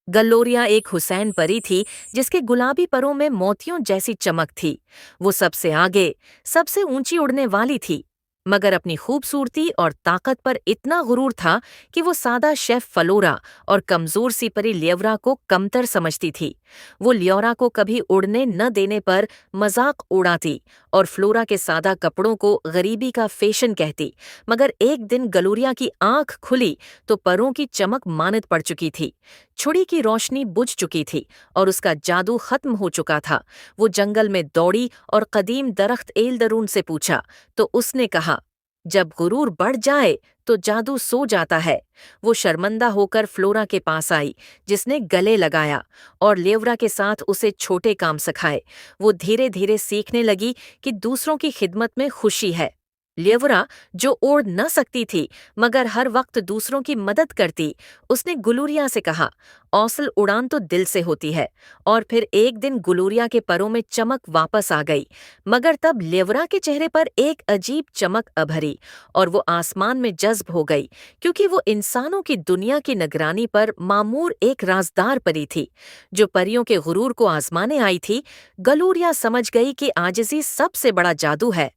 गल्लोरिया एक हुसैन परी थी जिसके गुलाबी परों में मोतियों जैसी चमक थी। वो सबसे आगे, सबसे ऊंची उड़ने वाली थी, मगर अपनी खूबसूरती और ताकत पर इतना गुरूर था कि वो सादा शेफ फलोरा और कमजोर सी परी लियोरा को कमतर समझती थी। वो लियोरा को कभी उड़ने न देने पर मजाक उड़ाती और फ्लोरा के सादा कपड़ों को गरीबी का फैशन कहती। मगर एक दिन गलोरिया की आंख खुली तो परों की चमक मानद पड़ चुकी थी। छुड़ी की रोशनी बुझ चुकी थी और उसका जादू खत्म हो चुका था। वो जंगल में दौड़ी और कदीम दरख्त एलदरून से पूछा, तो उसने कहा, जब गुरूर बढ़ जाए तो जादू सो जाता है। वो शर्मंदा होकर फ्लोरा के पास आई, जिसने गले लगाया और लेवरा के साथ उसे छोटे काम सिखाए। वो धीरे धीरे सीखने लगी कि दूसरों की खिदमत में खुशी है। लेवरा, जो उड़ न सकती थी मगर हर वक्त दूसरों की मदद करती, उसने गुलूरिया से कहा, औसल उड़ान तो दिल से होती है। और फिर एक दिन गुलूरिया के परों में चमक वापस आ गई, मगर तब लेवरा के चेहरे पर एक अजीब चमक अभरी और वो आसमान में जज्ब हो गई, क्योंकि वो इंसानों की दुनिया की निगरानी पर मामूर एक राजदार परी थी, जो परियों के गुरूर को आजमाने आई थी। गलूरिया समझ गई कि आजिज़ी सबसे बड़ा जादू है।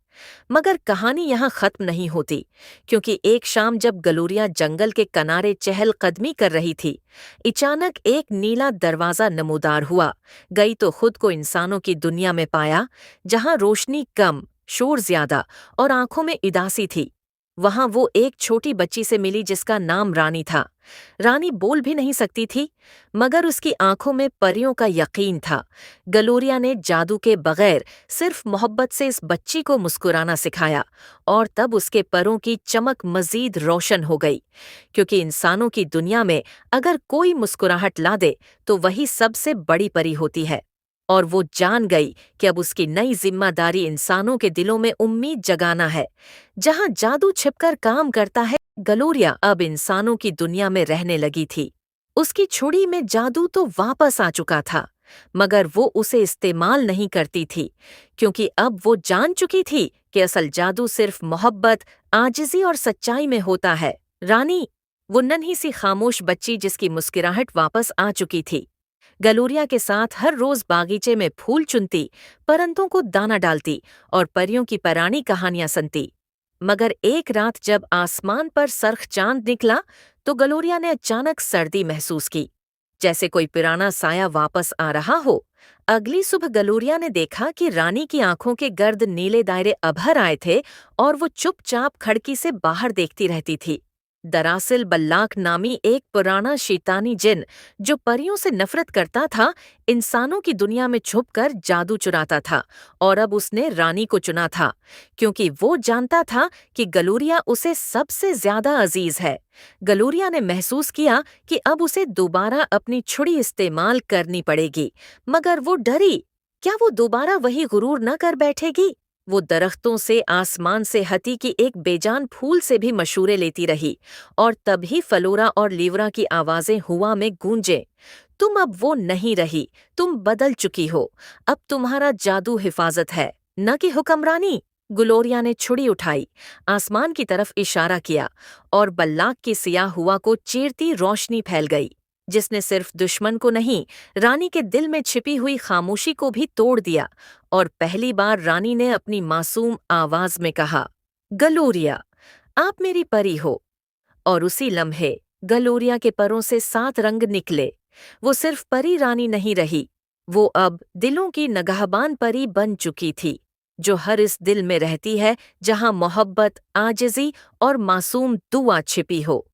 मगर कहानी यहाँ खत्म नहीं होती, क्योंकि एक शाम जब गलोरिया जंगल के किनारे चहलकदमी कर रही थी, अचानक एक नीला दरवाजा नमूदार हुआ। गई तो खुद को इंसानों की दुनिया में पाया, जहाँ रोशनी कम, शोर ज्यादा और आंखों में उदासी थी। वहां वो एक छोटी बच्ची से मिली जिसका नाम रानी था। रानी बोल भी नहीं सकती थी, मगर उसकी आंखों में परियों का यकीन था। गलोरिया ने जादू के बगैर सिर्फ मोहब्बत से इस बच्ची को मुस्कुराना सिखाया, और तब उसके परों की चमक मजीद रोशन हो गई, क्योंकि इंसानों की दुनिया में अगर कोई मुस्कुराहट ला दे तो वही सबसे बड़ी परी होती है। और वो जान गई कि अब उसकी नई जिम्मेदारी इंसानों के दिलों में उम्मीद जगाना है। जहां जादू छिपकर काम करता है, गलोरिया अब इंसानों की दुनिया में रहने लगी थी। उसकी छुड़ी में जादू तो वापस आ चुका था, मगर वो उसे इस्तेमाल नहीं करती थी, क्योंकि अब वो जान चुकी थी कि असल जादू सिर्फ मोहब्बत, आजिज़ी और सच्चाई में होता है। रानी, वो नन्ही सी खामोश बच्ची जिसकी मुस्कुराहट वापस आ चुकी थी, गलोरिया के साथ हर रोज बागीचे में फूल चुनती, परंतों को दाना डालती और परियों की परानी कहानियां सुनती। मगर एक रात जब आसमान पर सरख चांद निकला, तो गलोरिया ने अचानक सर्दी महसूस की, जैसे कोई पुराना साया वापस आ रहा हो। अगली सुबह गलोरिया ने देखा कि रानी की आंखों के गर्द नीले दायरे अभर आए थे और वो चुपचाप खिड़की से बाहर देखती रहती थी। दरअसल बल्लाक नामी एक पुराना शैतानी जिन, जो परियों से नफरत करता था, इंसानों की दुनिया में छुपकर जादू चुराता था। और अब उसने रानी को चुना था, क्योंकि वो जानता था कि गलोरिया उसे सबसे ज्यादा अजीज है। गलोरिया ने महसूस किया कि अब उसे दोबारा अपनी छुड़ी इस्तेमाल करनी पड़ेगी, मगर वो डरी, क्या वो दोबारा वही गुरूर न कर बैठेगी। वो दरख्तों से, आसमान से, हती की एक बेजान फूल से भी मशूरे लेती रही, और तभी फलोरा और लीवरा की आवाजें हुआ में गूंजे, तुम अब वो नहीं रही, तुम बदल चुकी हो। अब तुम्हारा जादू हिफाजत है, न कि हुक्मरानी। गुलोरिया ने छुड़ी उठाई, आसमान की तरफ इशारा किया, और बल्लाक की सियाह हुआ को चीरती रोशनी फैल गई, जिसने सिर्फ दुश्मन को नहीं, रानी के दिल में छिपी हुई खामोशी को भी तोड़ दिया। और पहली बार रानी ने अपनी मासूम आवाज में कहा, गलोरिया, आप मेरी परी हो। और उसी लम्हे गलोरिया के परों से 7 रंग निकले। वो सिर्फ परी रानी नहीं रही, वो अब दिलों की नगहबान परी बन चुकी थी, जो हर इस दिल में रहती है जहां मोहब्बत, आजिज़ी और मासूम दुआ छिपी हो।